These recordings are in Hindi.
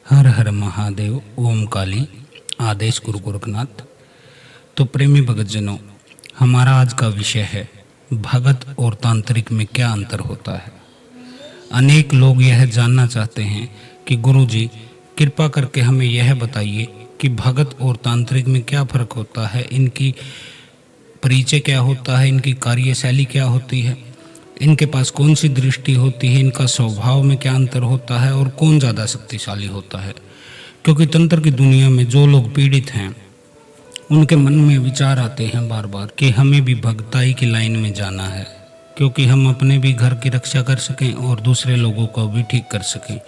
हर हर महादेव। ओम काली। आदेश गुरु गोरखनाथ। तो प्रेमी भगतजनों, हमारा आज का विषय है भगत और तांत्रिक में क्या अंतर होता है। अनेक लोग यह जानना चाहते हैं कि गुरुजी कृपा करके हमें यह बताइए कि भगत और तांत्रिक में क्या फर्क होता है, इनकी परिचय क्या होता है, इनकी कार्यशैली क्या होती है, इनके पास कौन सी दृष्टि होती है, इनका स्वभाव में क्या अंतर होता है और कौन ज़्यादा शक्तिशाली होता है। क्योंकि तंत्र की दुनिया में जो लोग पीड़ित हैं उनके मन में विचार आते हैं बार बार कि हमें भी भगताई की लाइन में जाना है, क्योंकि हम अपने भी घर की रक्षा कर सकें और दूसरे लोगों को भी ठीक कर सकें।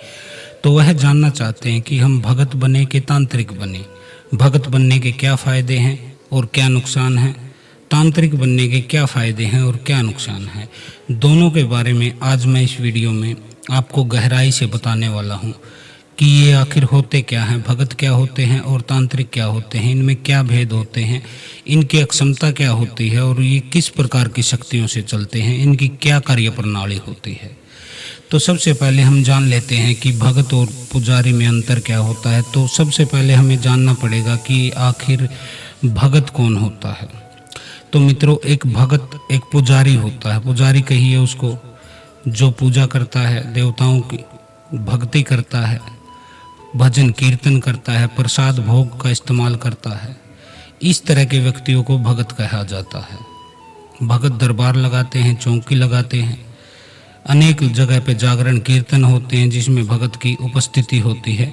तो वह जानना चाहते हैं कि हम भगत बने कि तांत्रिक बने, भगत बनने के क्या फ़ायदे हैं और क्या नुकसान हैं, तांत्रिक बनने के क्या फ़ायदे हैं और क्या नुकसान है। दोनों के बारे में आज मैं इस वीडियो में आपको गहराई से बताने वाला हूं कि ये आखिर होते क्या हैं, भगत क्या होते हैं और तांत्रिक क्या होते हैं, इनमें क्या भेद होते हैं, इनकी अक्षमता क्या होती है और ये किस प्रकार की शक्तियों से चलते हैं, इनकी क्या कार्य प्रणाली होती है। तो सबसे पहले हम जान लेते हैं कि भगत और पुजारी में अंतर क्या होता है। तो सबसे पहले हमें जानना पड़ेगा कि आखिर भगत कौन होता है। तो मित्रों, एक भगत एक पुजारी होता है। पुजारी कहिए उसको, जो पूजा करता है, देवताओं की भक्ति करता है, भजन कीर्तन करता है, प्रसाद भोग का इस्तेमाल करता है। इस तरह के व्यक्तियों को भगत कहा जाता है। भगत दरबार लगाते हैं, चौकी लगाते हैं, अनेक जगह पे जागरण कीर्तन होते हैं जिसमें भगत की उपस्थिति होती है।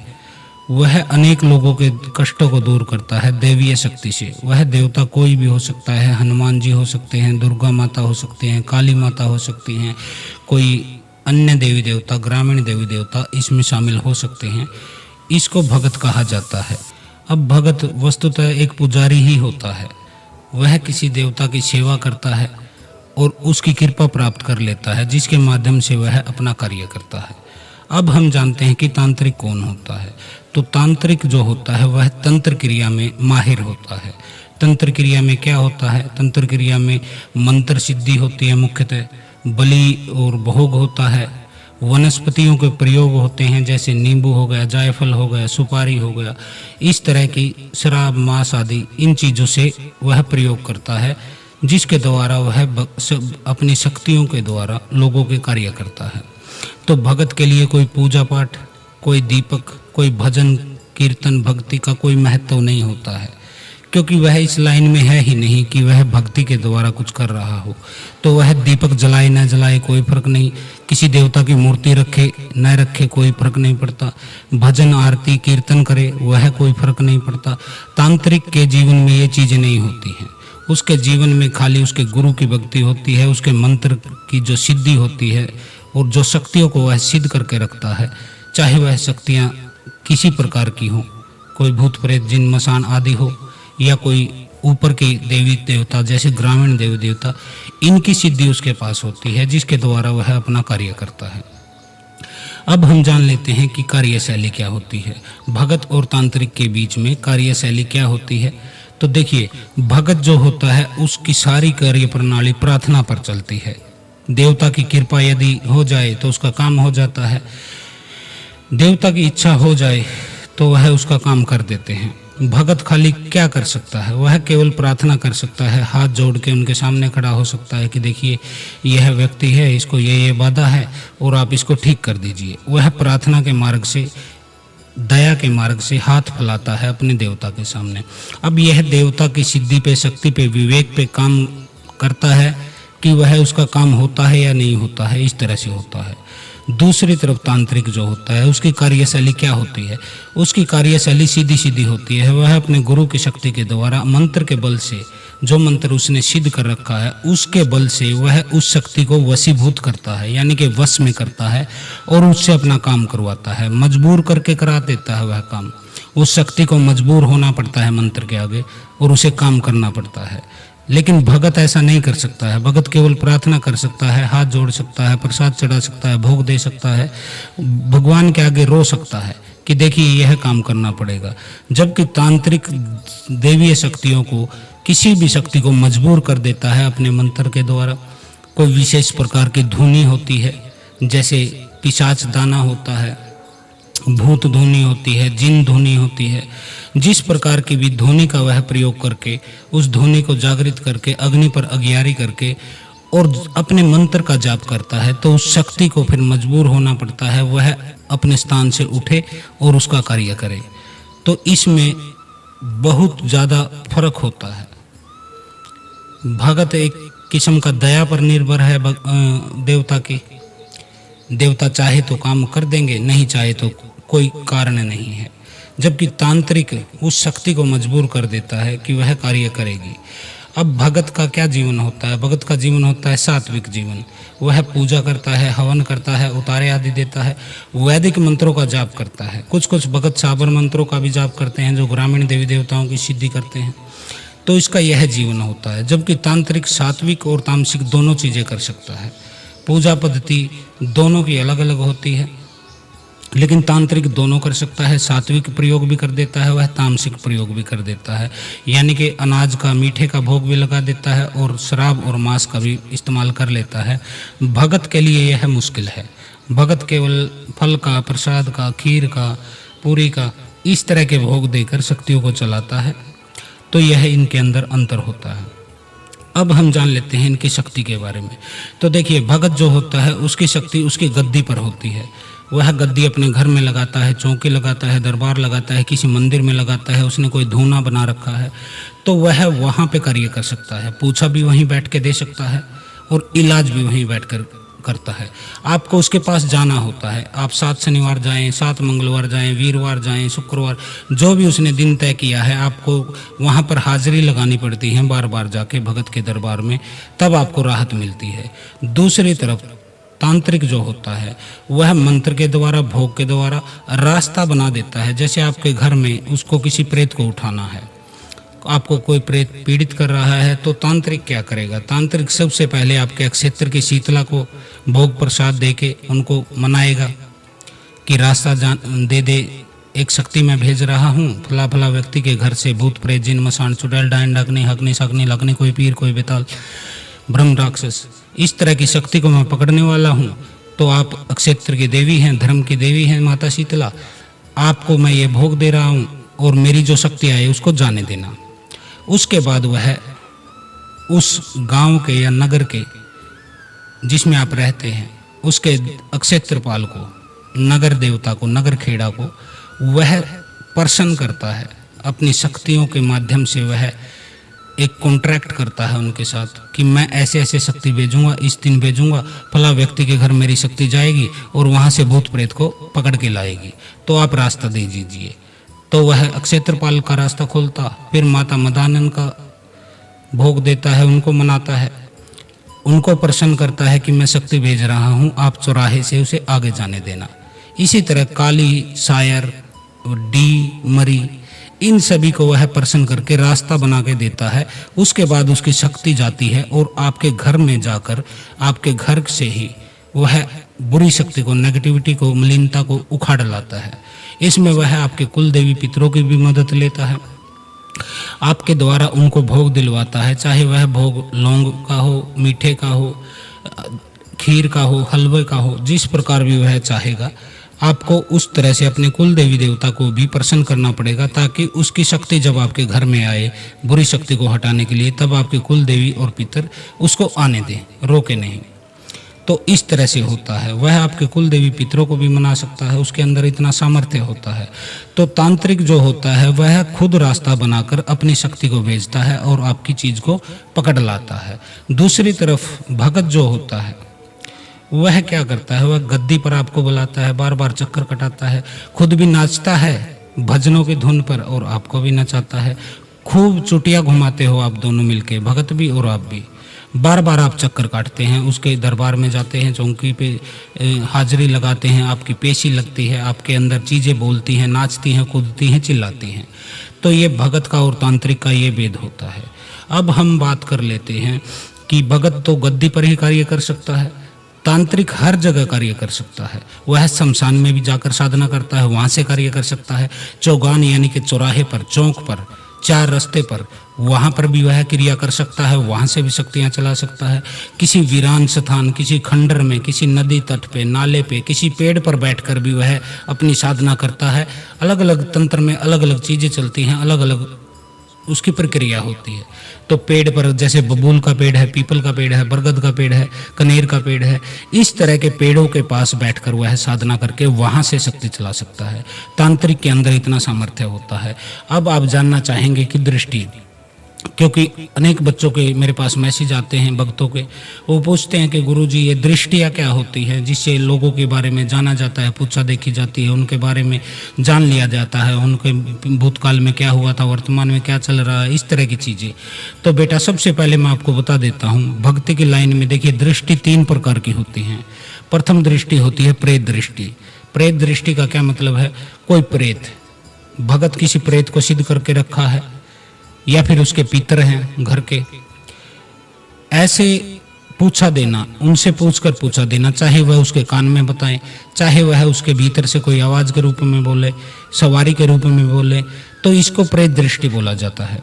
वह अनेक लोगों के कष्टों को दूर करता है दैवीय शक्ति से। वह देवता कोई भी हो सकता है, हनुमान जी हो सकते हैं, दुर्गा माता हो सकते हैं, काली माता हो सकती हैं, कोई अन्य देवी देवता, ग्रामीण देवी देवता इसमें शामिल हो सकते हैं। इसको भगत कहा जाता है। अब भगत वस्तुतः एक पुजारी ही होता है। वह किसी देवता की सेवा करता है और उसकी कृपा प्राप्त कर लेता है, जिसके माध्यम से वह अपना कार्य करता है। अब हम जानते हैं कि तांत्रिक कौन होता है। तो तांत्रिक जो होता है वह तंत्र क्रिया में माहिर होता है। तंत्र क्रिया में क्या होता है? तंत्र क्रिया में मंत्र सिद्धि होती है, मुख्यतः बलि और भोग होता है, वनस्पतियों के प्रयोग होते हैं, जैसे नींबू हो गया, जायफल हो गया, सुपारी हो गया, इस तरह की शराब मांस आदि इन चीज़ों से वह प्रयोग करता है, जिसके द्वारा वह अपनी शक्तियों के द्वारा लोगों के कार्य करता है। तो भगत के लिए कोई पूजा पाठ, कोई दीपक, कोई भजन कीर्तन भक्ति का कोई महत्व नहीं होता है, क्योंकि वह इस लाइन में है ही नहीं कि वह भक्ति के द्वारा कुछ कर रहा हो। तो वह दीपक जलाए न जलाए कोई फर्क नहीं, किसी देवता की मूर्ति रखे न रखे कोई फर्क नहीं पड़ता, भजन आरती कीर्तन करे वह कोई फर्क नहीं पड़ता। तांत्रिक के जीवन में ये चीज़ें नहीं होती हैं। उसके जीवन में खाली उसके गुरु की भक्ति होती है, उसके मंत्र की जो सिद्धि होती है और जो शक्तियों को वह सिद्ध करके रखता है, चाहे वह शक्तियाँ किसी प्रकार की हो, कोई भूत प्रेत जिन मसान आदि हो या कोई ऊपर के देवी देवता जैसे ग्रामीण देवी देवता, इनकी सिद्धि उसके पास होती है, जिसके द्वारा वह अपना कार्य करता है। अब हम जान लेते हैं कि कार्यशैली क्या होती है। भगत और तांत्रिक के बीच में कार्यशैली क्या होती है। तो देखिए, भगत जो होता है उसकी सारी कार्य प्रणाली प्रार्थना पर चलती है। देवता की कृपा यदि हो जाए तो उसका काम हो जाता है, देवता की इच्छा हो जाए तो वह उसका काम कर देते हैं। भगत खाली क्या कर सकता है? वह केवल प्रार्थना कर सकता है, हाथ जोड़ के उनके सामने खड़ा हो सकता है कि देखिए यह व्यक्ति है, इसको ये बाधा है और आप इसको ठीक कर दीजिए। वह प्रार्थना के मार्ग से, दया के मार्ग से हाथ फैलाता है अपने देवता के सामने। अब यह देवता की सिद्धि पे, शक्ति पे, विवेक पे काम करता है कि वह उसका काम होता है या नहीं होता है, इस तरह से होता है। दूसरी तरफ तांत्रिक जो होता है उसकी कार्यशैली क्या होती है? उसकी कार्यशैली सीधी सीधी होती है। वह अपने गुरु की शक्ति के द्वारा मंत्र के बल से, जो मंत्र उसने सिद्ध कर रखा है उसके बल से वह उस शक्ति को वशीभूत करता है, यानी कि वश में करता है और उससे अपना काम करवाता है, मजबूर करके करा देता है वह काम। उस शक्ति को मजबूर होना पड़ता है मंत्र के आगे और उसे काम करना पड़ता है। लेकिन भगत ऐसा नहीं कर सकता है। भगत केवल प्रार्थना कर सकता है, हाथ जोड़ सकता है, प्रसाद चढ़ा सकता है, भोग दे सकता है, भगवान के आगे रो सकता है कि देखिए यह काम करना पड़ेगा। जबकि तांत्रिक देवीय शक्तियों को, किसी भी शक्ति को मजबूर कर देता है अपने मंत्र के द्वारा। कोई विशेष प्रकार की धुनी होती है, जैसे पिशाच दाना होता है, भूत ध्वनि होती है, जिन ध्वनि होती है, जिस प्रकार की भी ध्वनि का वह प्रयोग करके उस ध्वनि को जागृत करके अग्नि पर अगियारी करके और अपने मंत्र का जाप करता है, तो उस शक्ति को फिर मजबूर होना पड़ता है वह अपने स्थान से उठे और उसका कार्य करे। तो इसमें बहुत ज़्यादा फर्क होता है। भगत एक किस्म का दया पर निर्भर है देवता की। देवता चाहे तो काम कर देंगे, नहीं चाहे तो कोई कारण नहीं है। जबकि तांत्रिक उस शक्ति को मजबूर कर देता है कि वह कार्य करेगी। अब भगत का क्या जीवन होता है? भगत का जीवन होता है सात्विक जीवन। वह पूजा करता है, हवन करता है, उतारे आदि देता है, वैदिक मंत्रों का जाप करता है। कुछ भगत साबर मंत्रों का भी जाप करते हैं जो ग्रामीण देवी देवताओं की सिद्धि करते हैं। तो इसका यह जीवन होता है। जबकि तांत्रिक सात्विक और तामसिक दोनों चीज़ें कर सकता है। पूजा पद्धति दोनों की अलग अलग होती है, लेकिन तांत्रिक दोनों कर सकता है। सात्विक प्रयोग भी कर देता है, वह तामसिक प्रयोग भी कर देता है। यानी कि अनाज का, मीठे का भोग भी लगा देता है और शराब और मांस का भी इस्तेमाल कर लेता है। भगत के लिए यह मुश्किल है। भगत केवल फल का, प्रसाद का, खीर का, पूरी का, इस तरह के भोग देकर शक्तियों को चलाता है। तो यह इनके अंदर अंतर होता है। अब हम जान लेते हैं इनकी शक्ति के बारे में। तो देखिए, भगत जो होता है उसकी शक्ति उसकी गद्दी पर होती है। वह गद्दी अपने घर में लगाता है, चौकी लगाता है, दरबार लगाता है, किसी मंदिर में लगाता है, उसने कोई धूना बना रखा है, तो वह वहाँ पे कार्य कर सकता है। पूछा भी वहीं बैठ के दे सकता है और इलाज भी वहीं बैठ कर करता है। आपको उसके पास जाना होता है। आप 7 शनिवार जाएं, 7 मंगलवार जाएं, वीरवार जाएं, शुक्रवार, जो भी उसने दिन तय किया है, आपको वहाँ पर हाजिरी लगानी पड़ती है बार बार जाके भगत के दरबार में, तब आपको राहत मिलती है। दूसरी तरफ तांत्रिक जो होता है वह मंत्र के द्वारा, भोग के द्वारा रास्ता बना देता है। जैसे आपके घर में उसको किसी प्रेत को उठाना है, आपको कोई प्रेत पीड़ित कर रहा है, तो तांत्रिक क्या करेगा? तांत्रिक सबसे पहले आपके क्षेत्र की शीतला को भोग प्रसाद दे के उनको मनाएगा कि रास्ता दे दे, एक शक्ति मैं भेज रहा हूँ, फला फला व्यक्ति के घर से भूत प्रेत जिन मसान चुड़ैल डायन डाकनी हकनी सकनी लगनी, कोई पीर कोई बेताल ब्रह्म राक्षस, इस तरह की शक्ति को मैं पकड़ने वाला हूँ। तो आप क्षेत्र की देवी हैं, धर्म की देवी हैं माता शीतला, आपको मैं ये भोग दे रहा हूँ और मेरी जो शक्ति आई उसको जाने देना। उसके बाद वह उस गांव के या नगर के जिसमें आप रहते हैं उसके क्षेत्रपाल को, नगर देवता को, नगर खेड़ा को वह प्रसन्न करता है। अपनी शक्तियों के माध्यम से वह एक कॉन्ट्रैक्ट करता है उनके साथ कि मैं ऐसे ऐसे शक्ति भेजूंगा, इस दिन भेजूंगा, फला व्यक्ति के घर मेरी शक्ति जाएगी और वहाँ से भूत प्रेत को पकड़ के लाएगी, तो आप रास्ता दे दीजिए। तो वह क्षेत्रपाल का रास्ता खोलता, फिर माता मदानन का भोग देता है, उनको मनाता है, उनको प्रसन्न करता है कि मैं शक्ति भेज रहा हूँ, आप चौराहे से उसे आगे जाने देना। इसी तरह काली, सायर, डी, मरी, इन सभी को वह प्रसन्न करके रास्ता बना के देता है। उसके बाद उसकी शक्ति जाती है और आपके घर में जाकर आपके घर से ही वह बुरी शक्ति को, नेगेटिविटी को, मलिनता को उखाड़ लाता है। इसमें वह आपके कुल देवी पितरों की भी मदद लेता है, आपके द्वारा उनको भोग दिलवाता है, चाहे वह भोग लौंग का हो, मीठे का हो, खीर का हो, हलवे का हो, जिस प्रकार भी वह चाहेगा। आपको उस तरह से अपने कुल देवी देवता को भी प्रसन्न करना पड़ेगा, ताकि उसकी शक्ति जब आपके घर में आए बुरी शक्ति को हटाने के लिए, तब आपके कुल देवी और पितर उसको आने दें, रोके नहीं। तो इस तरह से होता है। वह आपके कुल देवी पितरों को भी मना सकता है, उसके अंदर इतना सामर्थ्य होता है। तो तांत्रिक जो होता है वह खुद रास्ता बनाकर अपनी शक्ति को भेजता है और आपकी चीज को पकड़ लाता है। दूसरी तरफ भगत जो होता है वह क्या करता है? वह गद्दी पर आपको बुलाता है, बार बार चक्कर कटाता है, खुद भी नाचता है भजनों की धुन पर और आपको भी नचाता है। खूब चुटिया घुमाते हो आप दोनों मिलके, भगत भी और आप भी। बार बार आप चक्कर काटते हैं, उसके दरबार में जाते हैं, चौकी पे हाजिरी लगाते हैं, आपकी पेशी लगती है, आपके अंदर चीज़ें बोलती हैं, नाचती हैं, कूदती हैं, चिल्लाती हैं। तो ये भगत का और तांत्रिक का ये भेद होता है। अब हम बात कर लेते हैं कि भगत तो गद्दी पर ही कार्य कर सकता है, तांत्रिक हर जगह कार्य कर सकता है। वह शमशान में भी जाकर साधना करता है, वहाँ से कार्य कर सकता है। चौगान यानी कि चौराहे पर, चौक पर, चार रास्ते पर वहाँ पर भी वह क्रिया कर सकता है, वहाँ से भी शक्तियाँ चला सकता है। किसी वीरान स्थान, किसी खंडर में, किसी नदी तट पे, नाले पे, किसी पेड़ पर बैठकर भी वह अपनी साधना करता है। अलग अलग तंत्र में अलग अलग चीज़ें चलती हैं, अलग अलग उसकी प्रक्रिया होती है। तो पेड़ पर जैसे बबूल का पेड़ है, पीपल का पेड़ है, बरगद का पेड़ है, कनेर का पेड़ है, इस तरह के पेड़ों के पास बैठकर वह साधना करके वहाँ से शक्ति चला सकता है। तांत्रिक के अंदर इतना सामर्थ्य होता है। अब आप जानना चाहेंगे कि दृष्टि, क्योंकि अनेक बच्चों के मेरे पास मैसेज आते हैं, भक्तों के, वो पूछते हैं कि गुरुजी ये दृष्टियाँ क्या होती हैं, जिससे लोगों के बारे में जाना जाता है, पूछा देखी जाती है, उनके बारे में जान लिया जाता है, उनके भूतकाल में क्या हुआ था, वर्तमान में क्या चल रहा है, इस तरह की चीज़ें। तो बेटा सबसे पहले मैं आपको बता देता हूँ, भक्ति की लाइन में देखिए दृष्टि 3 प्रकार की होती हैं। प्रथम दृष्टि होती है प्रेत दृष्टि। प्रेत दृष्टि का क्या मतलब है? कोई प्रेत, भगत किसी प्रेत को सिद्ध करके रखा है या फिर उसके पितर हैं घर के, ऐसे पूछा देना, उनसे पूछकर पूछा देना, चाहे वह उसके कान में बताएं, चाहे वह उसके भीतर से कोई आवाज़ के रूप में बोले, सवारी के रूप में बोले, तो इसको प्रेत दृष्टि बोला जाता है।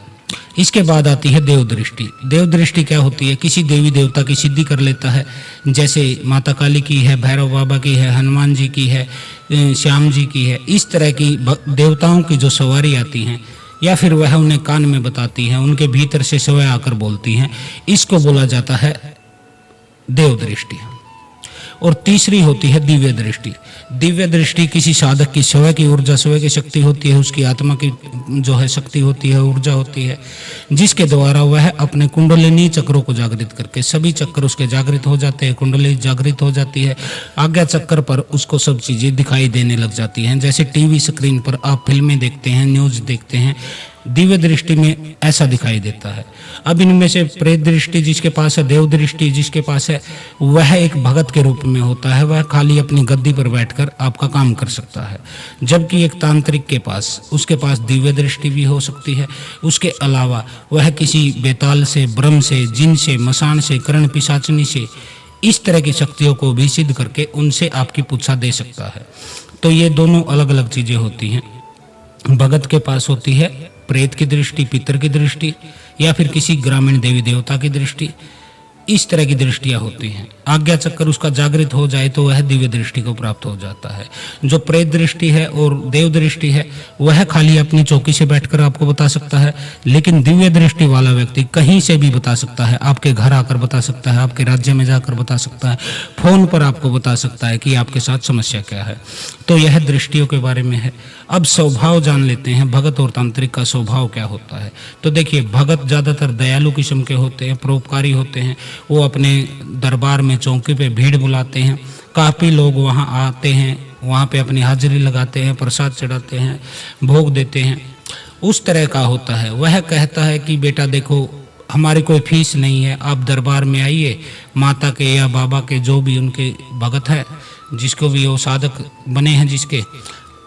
इसके बाद आती है देव दृष्टि। देव दृष्टि क्या होती है? किसी देवी देवता की सिद्धि कर लेता है, जैसे माता काली की है, भैरव बाबा की है, हनुमान जी की है, श्याम जी की है, इस तरह की देवताओं की जो सवारी आती हैं, या फिर वह उन्हें कान में बताती हैं, उनके भीतर से स्वयं आकर बोलती हैं, इसको बोला जाता है देव दृष्टि। और तीसरी होती है दिव्य दृष्टि। दिव्य दृष्टि किसी साधक की स्वयं की ऊर्जा, स्वयं की शक्ति होती है, उसकी आत्मा की जो है शक्ति होती है, ऊर्जा होती है, जिसके द्वारा वह अपने कुंडलिनी चक्रों को जागृत करके, सभी चक्र उसके जागृत हो जाते हैं, कुंडली जागृत हो जाती है, आज्ञा चक्कर पर उसको सब चीज़ें दिखाई देने लग जाती हैं। जैसे टीवी स्क्रीन पर आप फिल्में देखते हैं, न्यूज़ देखते हैं, दिव्य दृष्टि में ऐसा दिखाई देता है। अब इनमें से प्रेत दृष्टि जिसके पास है, देव दृष्टि जिसके पास है, वह एक भगत के रूप में होता है, वह खाली अपनी गद्दी पर बैठकर आपका काम कर सकता है। जबकि एक तांत्रिक के पास, उसके पास दिव्य दृष्टि भी हो सकती है, उसके अलावा वह किसी बेताल से, ब्रह्म से, जिन से, मसान से, कर्ण पिशाचनी से, इस तरह की शक्तियों को भी सिद्ध करके उनसे आपकी पूछा दे सकता है। तो ये दोनों अलग अलग चीज़ें होती हैं। भगत के पास होती है प्रेत की दृष्टि, पितर की दृष्टि, या फिर किसी ग्रामीण देवी देवता की दृष्टि, इस तरह की दृष्टियां होती हैं। आज्ञा चक्कर उसका जागृत हो जाए तो वह दिव्य दृष्टि को प्राप्त हो जाता है। जो प्रेत दृष्टि है और देव दृष्टि है, वह खाली अपनी चौकी से बैठकर आपको बता सकता है, लेकिन दिव्य दृष्टि वाला व्यक्ति कहीं से भी बता सकता है, आपके घर आकर बता सकता है, आपके राज्य में जाकर बता सकता है, फोन पर आपको बता सकता है कि आपके साथ समस्या क्या है। तो यह दृष्टियों के बारे में है। अब स्वभाव जान लेते हैं, भगत और तांत्रिक का स्वभाव क्या होता है। तो देखिए, भगत ज़्यादातर दयालु किस्म के होते हैं, परोपकारी होते हैं। वो अपने दरबार में चौकी पे भीड़ बुलाते हैं, काफ़ी लोग वहाँ आते हैं, वहाँ पे अपनी हाजिरी लगाते हैं, प्रसाद चढ़ाते हैं, भोग देते हैं, उस तरह का होता है। वह कहता है कि बेटा देखो, हमारी कोई फीस नहीं है, आप दरबार में आइए, माता के या बाबा के जो भी उनके भगत है, जिसको भी वो साधक बने हैं जिसके,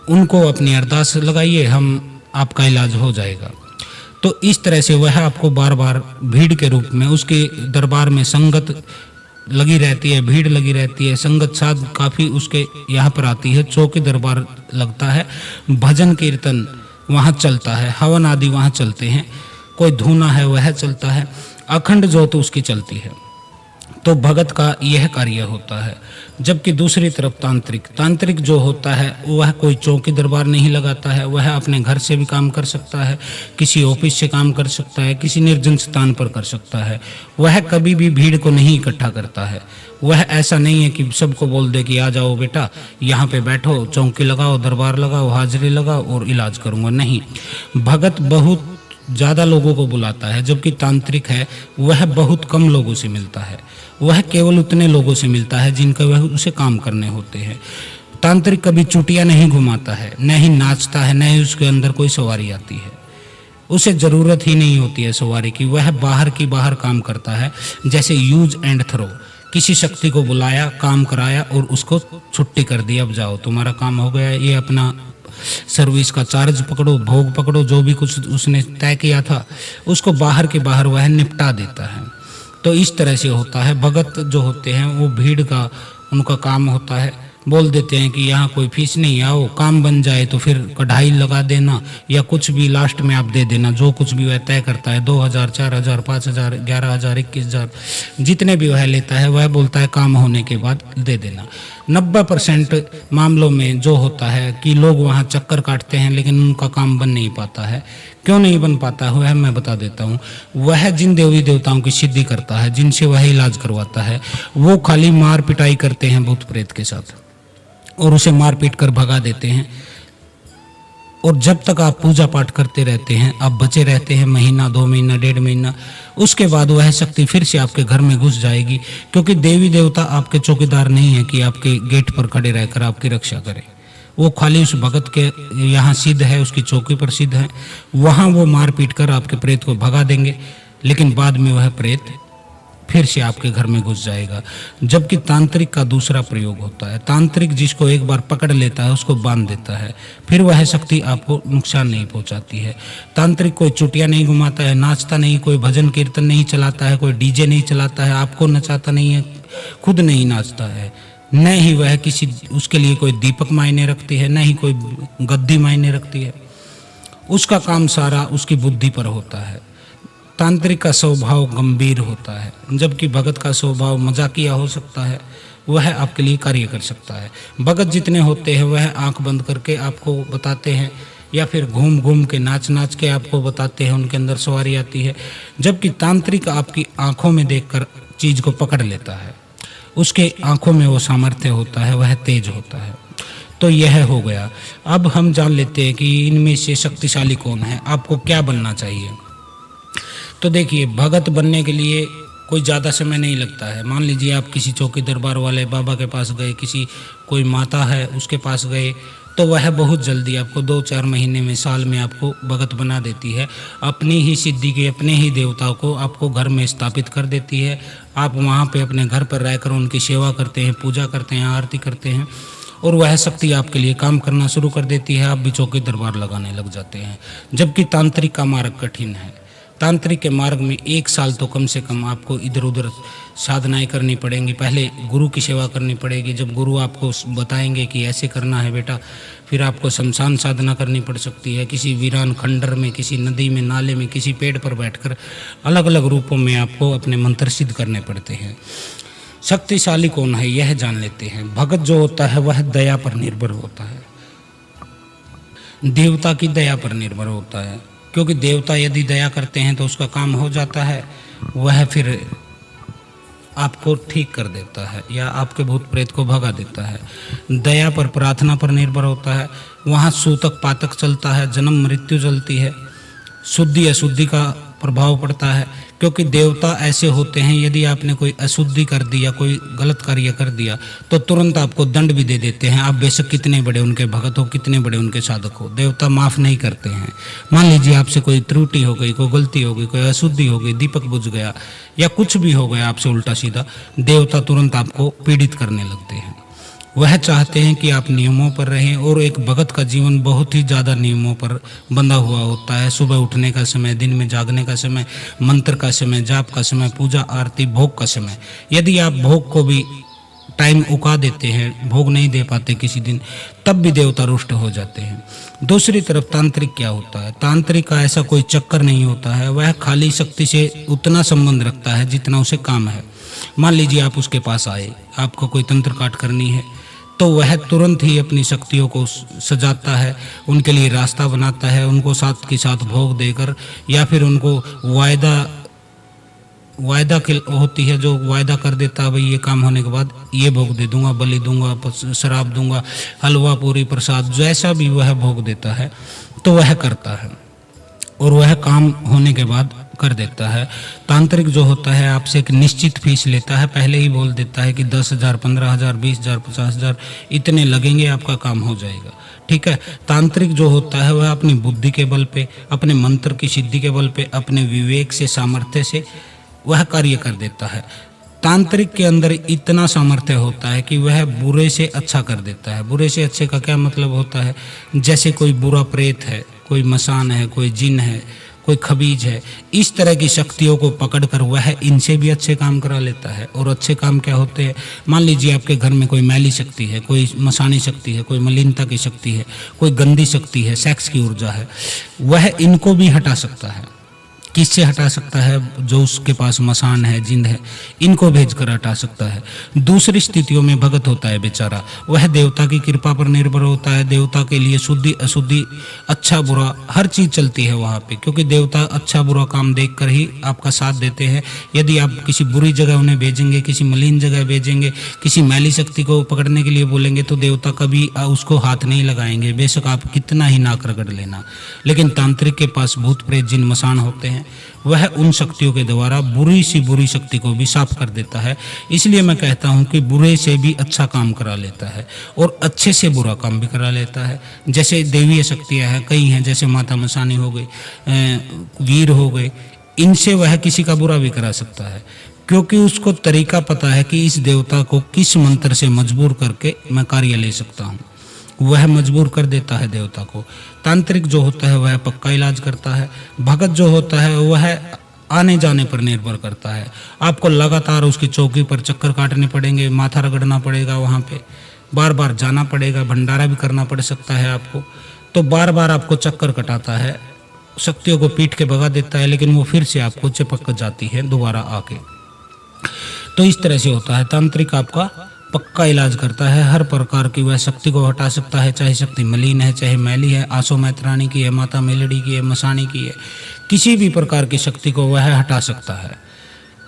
उनको अपनी अरदास लगाइए, हम आपका इलाज हो जाएगा। तो इस तरह से वह आपको बार बार भीड़ के रूप में, उसके दरबार में संगत लगी रहती है, भीड़ लगी रहती है, संगत साध काफ़ी उसके यहाँ पर आती है, चौकी दरबार लगता है, भजन कीर्तन वहाँ चलता है, हवन आदि वहाँ चलते हैं, कोई धूना है वह चलता है, अखंड ज्योत उसकी चलती है। तो भगत का यह कार्य होता है। जबकि दूसरी तरफ तांत्रिक जो होता है, वह कोई चौकी दरबार नहीं लगाता है, वह अपने घर से भी काम कर सकता है, किसी ऑफिस से काम कर सकता है, किसी निर्जन स्थान पर कर सकता है। वह कभी भी भीड़ को नहीं इकट्ठा करता है। वह ऐसा नहीं है कि सबको बोल दे कि आ जाओ बेटा, यहाँ पे बैठो, चौकी लगाओ, दरबार लगाओ, हाजिरी लगाओ और इलाज करूँगा। नहीं, भगत बहुत ज़्यादा लोगों को बुलाता है, जबकि तांत्रिक है वह बहुत कम लोगों से मिलता है। वह केवल उतने लोगों से मिलता है जिनका वह उसे काम करने होते हैं। तांत्रिक कभी चुटिया नहीं घुमाता है, न ही नाचता है, न ही उसके अंदर कोई सवारी आती है। उसे ज़रूरत ही नहीं होती है सवारी की, वह बाहर की बाहर काम करता है। जैसे यूज एंड थ्रो, किसी शक्ति को बुलाया, काम कराया और उसको छुट्टी कर दी, अब जाओ तुम्हारा काम हो गया, ये अपना सर्विस का चार्ज पकड़ो, भोग पकड़ो, जो भी कुछ उसने तय किया था उसको बाहर के बाहर वह निपटा देता है। तो इस तरह से होता है। भगत जो होते हैं वो भीड़ का उनका काम होता है, बोल देते हैं कि यहाँ कोई फीस नहीं, आओ काम बन जाए तो फिर कढ़ाई लगा देना या कुछ भी लास्ट में आप दे देना, जो कुछ भी वह तय करता है 2000, 4000, 5000, 11000, 21000 जितने भी वह लेता है, वह बोलता है काम होने के बाद दे देना। 90% मामलों में जो होता है कि लोग वहाँ चक्कर काटते हैं लेकिन उनका काम बन नहीं पाता है। क्यों नहीं बन पाता है वह मैं बता देता हूँ। वह जिन देवी देवताओं की सिद्धि करता है, जिनसे वह इलाज करवाता है, वो खाली मार पिटाई करते हैं भूत प्रेत के साथ और उसे मार पीट कर भगा देते हैं। और जब तक आप पूजा पाठ करते रहते हैं, आप बचे रहते हैं महीना, 2 महीना, 1.5 महीना, उसके बाद वह शक्ति फिर से आपके घर में घुस जाएगी। क्योंकि देवी देवता आपके चौकीदार नहीं है कि आपके गेट पर खड़े रहकर आपकी रक्षा करें। वो खाली उस भगत के यहाँ सिद्ध है, उसकी चौकी पर सिद्ध है, वहाँ वो मार पीट कर आपके प्रेत को भगा देंगे, लेकिन बाद में वह प्रेत फिर से आपके घर में घुस जाएगा। जबकि तांत्रिक का दूसरा प्रयोग होता है। तांत्रिक जिसको एक बार पकड़ लेता है उसको बांध देता है, फिर वह शक्ति आपको नुकसान नहीं पहुंचाती है। तांत्रिक कोई चुटिया नहीं घुमाता है, नाचता नहीं, कोई भजन कीर्तन नहीं चलाता है, कोई डीजे नहीं चलाता है, आपको नचाता नहीं है, खुद नहीं नाचता है, न ही वह किसी उसके लिए कोई दीपक मायने रखती है, न ही कोई गद्दी मायने रखती है। उसका काम सारा उसकी बुद्धि पर होता है। तांत्रिक का स्वभाव गंभीर होता है, जबकि भगत का स्वभाव मजाकिया हो सकता है, वह आपके लिए कार्य कर सकता है। भगत जितने होते हैं वह आंख बंद करके आपको बताते हैं या फिर घूम घूम के नाच नाच के आपको बताते हैं, उनके अंदर सवारी आती है। जबकि तांत्रिक आपकी आंखों में देखकर चीज़ को पकड़ लेता है, उसके आंखों में वो सामर्थ्य होता है, वह तेज होता है। तो यह हो गया। अब हम जान लेते हैं कि इनमें से शक्तिशाली कौन है, आपको क्या बनना चाहिए। तो देखिए, भगत बनने के लिए कोई ज़्यादा समय नहीं लगता है। मान लीजिए आप किसी चौकी दरबार वाले बाबा के पास गए, किसी कोई माता है उसके पास गए, तो वह बहुत जल्दी आपको 2-4 महीने में, साल में आपको भगत बना देती है। अपनी ही सिद्धि के, अपने ही देवताओं को आपको घर में स्थापित कर देती है। आप वहाँ पे अपने घर पर रहकर उनकी सेवा करते हैं, पूजा करते हैं, आरती करते हैं और वह शक्ति आपके लिए काम करना शुरू कर देती है। आप भी चौकी दरबार लगाने लग जाते हैं। जबकि तांत्रिक का मार्ग कठिन है। तांत्रिक के मार्ग में 1 साल तो कम से कम आपको इधर उधर साधनाएं करनी पड़ेंगी। पहले गुरु की सेवा करनी पड़ेगी। जब गुरु आपको बताएंगे कि ऐसे करना है बेटा, फिर आपको शमशान साधना करनी पड़ सकती है। किसी वीरान खंडर में, किसी नदी में, नाले में, किसी पेड़ पर बैठकर अलग अलग रूपों में आपको अपने मंत्र सिद्ध करने पड़ते हैं। शक्तिशाली कौन है यह जान लेते हैं। भगत जो होता है वह दया पर निर्भर होता है, देवता की दया पर निर्भर होता है। क्योंकि देवता यदि दया करते हैं तो उसका काम हो जाता है, वह फिर आपको ठीक कर देता है या आपके भूत प्रेत को भगा देता है। दया पर, प्रार्थना पर निर्भर होता है। वहाँ सूतक पातक चलता है, जन्म मृत्यु चलती है, शुद्धि अशुद्धि का प्रभाव पड़ता है। क्योंकि देवता ऐसे होते हैं, यदि आपने कोई अशुद्धि कर दी या कोई गलत कार्य कर दिया तो तुरंत आपको दंड भी दे देते हैं। आप बेशक कितने बड़े उनके भगत हो, कितने बड़े उनके साधक हो, देवता माफ़ नहीं करते हैं। मान लीजिए आपसे कोई त्रुटि हो गई, कोई गलती हो गई, कोई अशुद्धि हो गई, दीपक बुझ गया या कुछ भी हो गया आपसे उल्टा सीधा, देवता तुरंत आपको पीड़ित करने लगते हैं। वह चाहते हैं कि आप नियमों पर रहें। और एक भगत का जीवन बहुत ही ज़्यादा नियमों पर बंधा हुआ होता है। सुबह उठने का समय, दिन में जागने का समय, मंत्र का समय, जाप का समय, पूजा आरती, भोग का समय। यदि आप भोग को भी टाइम उका देते हैं, भोग नहीं दे पाते किसी दिन, तब भी देवता रुष्ट हो जाते हैं। दूसरी तरफ तांत्रिक क्या होता है, तांत्रिक का ऐसा कोई चक्कर नहीं होता है। वह खाली शक्ति से उतना संबंध रखता है जितना उसे काम है। मान लीजिए आप उसके पास आए, आपको कोई तंत्र काट करनी है, तो वह तुरंत ही अपनी शक्तियों को सजाता है, उनके लिए रास्ता बनाता है, उनको साथ के साथ भोग देकर या फिर उनको वायदा होती है, जो वायदा कर देता है भाई ये काम होने के बाद ये भोग दे दूंगा, बलि दूंगा, शराब दूंगा, हलवा पूरी प्रसाद, जैसा भी वह भोग देता है तो वह करता है और वह काम होने के बाद कर देता है। तांत्रिक जो होता है आपसे एक निश्चित फीस लेता है, पहले ही बोल देता है कि 10,000, 15,000, 20,000, 50,000 इतने लगेंगे, आपका काम हो जाएगा। ठीक है। तांत्रिक जो होता है वह अपनी बुद्धि के बल पे, अपने मंत्र की सिद्धि के बल पे, अपने विवेक से, सामर्थ्य से वह कार्य कर देता है। तांत्रिक के अंदर इतना सामर्थ्य होता है कि वह बुरे से अच्छा कर देता है। बुरे से अच्छे का क्या मतलब होता है, जैसे कोई बुरा प्रेत है, कोई मसान है, कोई जिन है, कोई खबीज है, इस तरह की शक्तियों को पकड़कर वह इनसे भी अच्छे काम करा लेता है। और अच्छे काम क्या होते हैं? मान लीजिए आपके घर में कोई मैली शक्ति है, कोई मसानी शक्ति है, कोई मलिनता की शक्ति है, कोई गंदी शक्ति है, सेक्स की ऊर्जा है, वह इनको भी हटा सकता है। किससे हटा सकता है? जो उसके पास मसान है, जिंद है, इनको भेजकर हटा सकता है। दूसरी स्थितियों में भगत होता है बेचारा, वह देवता की कृपा पर निर्भर होता है। देवता के लिए शुद्धि अशुद्धि, अच्छा बुरा हर चीज चलती है वहाँ पे, क्योंकि देवता अच्छा बुरा काम देखकर ही आपका साथ देते हैं। यदि आप किसी बुरी जगह उन्हें भेजेंगे, किसी मलिन जगह भेजेंगे, किसी मैली शक्ति को पकड़ने के लिए बोलेंगे, तो देवता कभी उसको हाथ नहीं लगाएंगे, बेशक आप कितना ही नाक रगड़ लेना। लेकिन तांत्रिक के पास भूत प्रेत जिन मसान होते हैं, वह उन शक्तियों के द्वारा बुरी सी बुरी शक्ति को भी साफ कर देता है। इसलिए मैं कहता हूं कि बुरे से भी अच्छा काम करा लेता है और अच्छे से बुरा काम भी करा लेता है। जैसे देवीय शक्तियां हैं, कई हैं, जैसे माता मसानी हो गई, वीर हो गए, इनसे वह किसी का बुरा भी करा सकता है, क्योंकि उसको तरीका पता है कि इस देवता को किस मंत्र से मजबूर करके मैं कार्य ले सकता हूँ। वह मजबूर कर देता है देवता को। तांत्रिक जो होता है वह पक्का इलाज करता है। भगत जो होता है वह आने जाने पर निर्भर करता है। आपको लगातार उसकी चौकी पर चक्कर काटने पड़ेंगे, माथा रगड़ना पड़ेगा, वहाँ पे बार बार जाना पड़ेगा, भंडारा भी करना पड़ सकता है आपको। तो बार बार आपको चक्कर कटाता है, शक्तियों को पीट के भगा देता है, लेकिन वो फिर से आपको चिपक जाती है दोबारा आके। तो इस तरह से होता है। तांत्रिक आपका पक्का इलाज करता है, हर प्रकार की वह शक्ति को हटा सकता है, चाहे शक्ति मलिन है, चाहे मैली है, आसो मैत्रानी की है, माता मेलड़ी की है, मसानी की है, किसी भी प्रकार की शक्ति को वह हटा सकता है।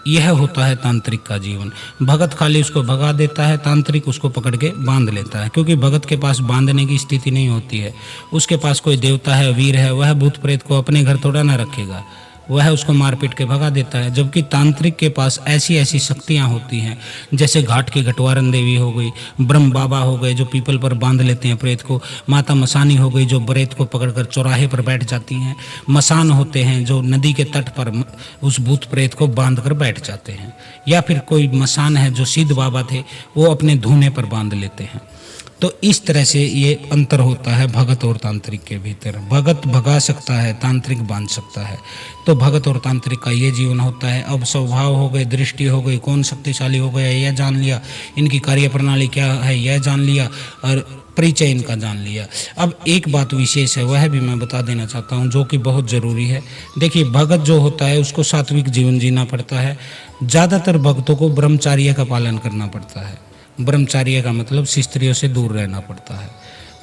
यह होता है तांत्रिक का जीवन। भगत खाली उसको भगा देता है, तांत्रिक उसको पकड़ के बांध लेता है, क्योंकि भगत के पास बांधने की स्थिति नहीं होती है। उसके पास कोई देवता है, वीर है, वह भूत प्रेत को अपने घर थोड़ा ना रखेगा, वह उसको मार पीट के भगा देता है। जबकि तांत्रिक के पास ऐसी ऐसी शक्तियां होती हैं, जैसे घाट की घटवारन देवी हो गई, ब्रह्म बाबा हो गए जो पीपल पर बांध लेते हैं प्रेत को, माता मसानी हो गई जो प्रेत को पकड़कर चौराहे पर बैठ जाती हैं, मसान होते हैं जो नदी के तट पर उस भूत प्रेत को बांध कर बैठ जाते हैं, या फिर कोई मसान है जो सिद्ध बाबा थे वो अपने धूने पर बांध लेते हैं। तो इस तरह से ये अंतर होता है भगत और तांत्रिक के भीतर। भगत भगा सकता है, तांत्रिक बांध सकता है। तो भगत और तांत्रिक का ये जीवन होता है। अब स्वभाव हो गए, दृष्टि हो गई, कौन शक्तिशाली हो गया यह जान लिया, इनकी कार्य प्रणाली क्या है यह जान लिया, और परिचय इनका जान लिया। अब एक बात विशेष है, वह भी मैं बता देना चाहता हूँ, जो कि बहुत ज़रूरी है। देखिए, भगत जो होता है उसको सात्विक जीवन जीना पड़ता है। ज़्यादातर भक्तों को ब्रह्मचार्य का पालन करना पड़ता है। ब्रह्मचार्य का मतलब स्त्रियों से दूर रहना पड़ता है।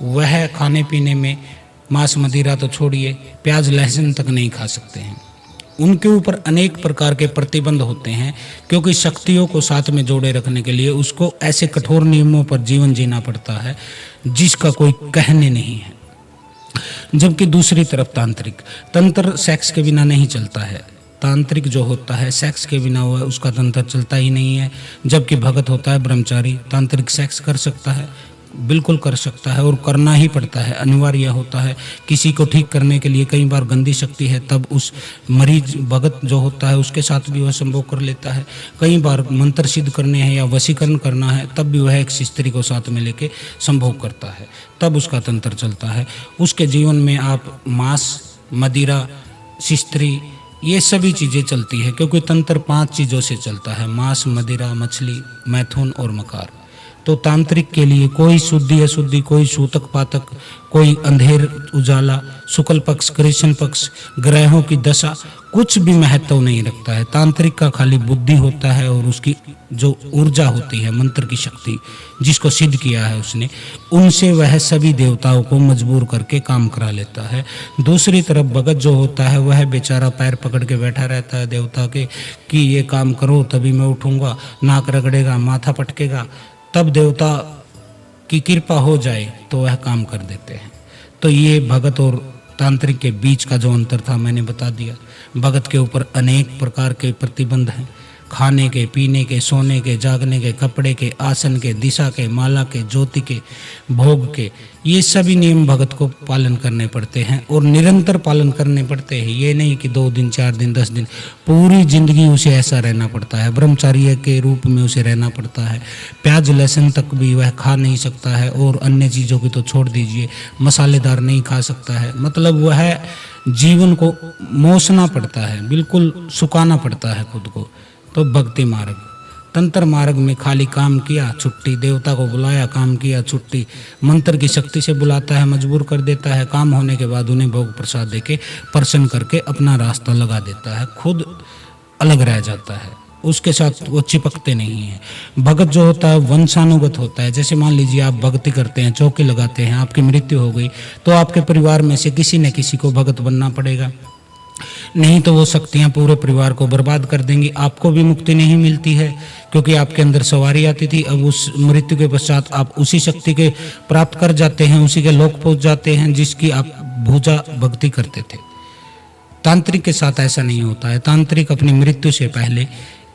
वह खाने पीने में मांस मदिरा तो छोड़िए, प्याज लहसुन तक नहीं खा सकते हैं। उनके ऊपर अनेक प्रकार के प्रतिबंध होते हैं, क्योंकि शक्तियों को साथ में जोड़े रखने के लिए उसको ऐसे कठोर नियमों पर जीवन जीना पड़ता है जिसका कोई कहने नहीं है। जबकि दूसरी तरफ तांत्रिक, तंत्र सेक्स के बिना नहीं चलता है। तांत्रिक जो होता है सेक्स के बिना वह उसका तंत्र चलता ही नहीं है। जबकि भगत होता है ब्रह्मचारी, तांत्रिक सेक्स कर सकता है, बिल्कुल कर सकता है, और करना ही पड़ता है, अनिवार्य होता है। किसी को ठीक करने के लिए कई बार गंदी शक्ति है, तब उस मरीज भगत जो होता है उसके साथ भी वह संभोग कर लेता है। कई बार मंत्र सिद्ध करने हैं या वशीकरण करना है, तब भी वह एक स्त्री को साथ में लेके संभोग करता है, तब उसका तंत्र चलता है। उसके जीवन में आप मांस मदिरा स्त्री ये सभी चीज़ें चलती है, क्योंकि तंत्र 5 चीज़ों से चलता है: मांस मदिरा, मछली, मैथुन और मकार। तो तांत्रिक के लिए कोई शुद्धि अशुद्धि, कोई सूतक पातक, कोई अंधेर उजाला, शुक्ल पक्ष कृष्ण पक्ष, ग्रहों की दशा कुछ भी महत्व नहीं रखता है। तांत्रिक का खाली बुद्धि होता है और उसकी जो ऊर्जा होती है, मंत्र की शक्ति जिसको सिद्ध किया है उसने, उनसे वह सभी देवताओं को मजबूर करके काम करा लेता है। दूसरी तरफ भगत जो होता है वह बेचारा पैर पकड़ के बैठा रहता है देवता के कि ये काम करो तभी मैं उठूंगा, नाक रगड़ेगा, माथा पटकेगा, तब देवता की कृपा हो जाए तो वह काम कर देते हैं। तो ये भगत और तांत्रिक के बीच का जो अंतर था मैंने बता दिया। भगत के ऊपर अनेक प्रकार के प्रतिबंध हैं, खाने के, पीने के, सोने के, जागने के, कपड़े के, आसन के, दिशा के, माला के, ज्योति के, भोग के, ये सभी नियम भगत को पालन करने पड़ते हैं और निरंतर पालन करने पड़ते हैं। ये नहीं कि 2 दिन, 4 दिन, 10 दिन, पूरी जिंदगी उसे ऐसा रहना पड़ता है। ब्रह्मचार्य के रूप में उसे रहना पड़ता है। प्याज लहसुन तक भी वह खा नहीं सकता है और अन्य चीज़ों की तो छोड़ दीजिए, मसालेदार नहीं खा सकता है। मतलब वह जीवन को मोसना पड़ता है, बिल्कुल सुखाना पड़ता है खुद को। तो भक्ति मार्ग, तंत्र मार्ग में खाली काम किया छुट्टी, देवता को बुलाया काम किया छुट्टी, मंत्र की शक्ति से बुलाता है, मजबूर कर देता है, काम होने के बाद उन्हें भोग प्रसाद देके प्रसन्न करके अपना रास्ता लगा देता है, खुद अलग रह जाता है, उसके साथ वो चिपकते नहीं हैं। भगत जो होता है वंशानुगत होता है। जैसे मान लीजिए आप भक्ति करते हैं, चौकी लगाते हैं, आपकी मृत्यु हो गई तो आपके परिवार में से किसी न किसी को भगत बनना पड़ेगा, नहीं तो वो शक्तियाँ पूरे परिवार को बर्बाद कर देंगी। आपको भी मुक्ति नहीं मिलती है क्योंकि आपके अंदर सवारी आती थी। अब उस मृत्यु के पश्चात आप उसी शक्ति के प्राप्त कर जाते हैं, उसी के लोक पहुंच जाते हैं जिसकी आप पूजा भक्ति करते थे। तांत्रिक के साथ ऐसा नहीं होता है। तांत्रिक अपनी मृत्यु से पहले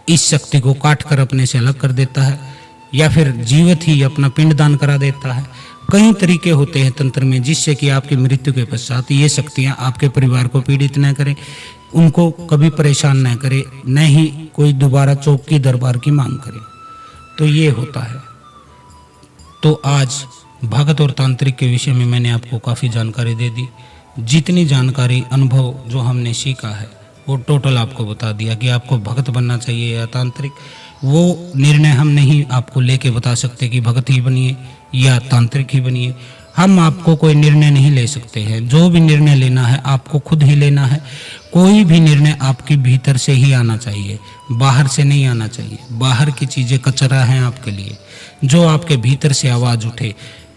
इस शक्ति को काट कर अपने से अलग कर देता है या फिर जीवित ही अपना पिंड दान करा देता है। कई तरीके होते हैं तंत्र में जिससे कि आपकी मृत्यु के पश्चात ये शक्तियाँ आपके परिवार को पीड़ित न करें, उनको कभी परेशान न करे, न ही कोई दोबारा चौकी दरबार की मांग करे। तो ये होता है। तो आज भगत और तांत्रिक के विषय में मैंने आपको काफ़ी जानकारी दे दी। जितनी जानकारी, अनुभव जो हमने सीखा है वो टोटल आपको बता दिया कि आपको भगत बनना चाहिए या तांत्रिक। वो निर्णय हम नहीं आपको लेके बता सकते कि भगत ही बनिए या तांत्रिक ही बनिए। हम आपको कोई निर्णय नहीं ले सकते हैं। जो भी निर्णय लेना है आपको खुद ही लेना है। कोई भी निर्णय आपके भीतर से ही आना चाहिए, बाहर से नहीं आना चाहिए। बाहर की चीज़ें कचरा हैं आपके लिए। जो आपके भीतर से आवाज़ उठे,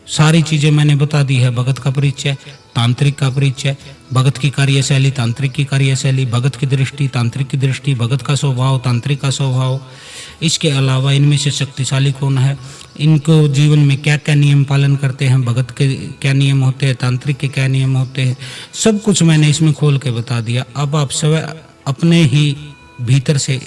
सारी चीज़ें मैंने बता दी है। भगत का परिचय, तांत्रिक का परिचय, भगत की कार्यशैली, तांत्रिक की कार्यशैली, भगत की दृष्टि, तांत्रिक की दृष्टि, भगत का स्वभाव, तांत्रिक का स्वभाव। इसके अलावा इनमें से शक्तिशाली कौन है, इनको जीवन में क्या क्या नियम पालन करते हैं, भगत के क्या नियम होते हैं, तांत्रिक के क्या नियम होते हैं, सब कुछ मैंने इसमें खोल के बता दिया। अब आप सब अपने ही भीतर से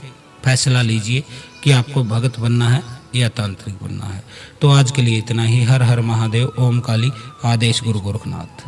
फैसला लीजिए कि आपको भगत बनना है या तांत्रिक बनना है। तो आज के लिए इतना ही। हर हर महादेव। ओम काली। आदेश गुरु गोरखनाथ।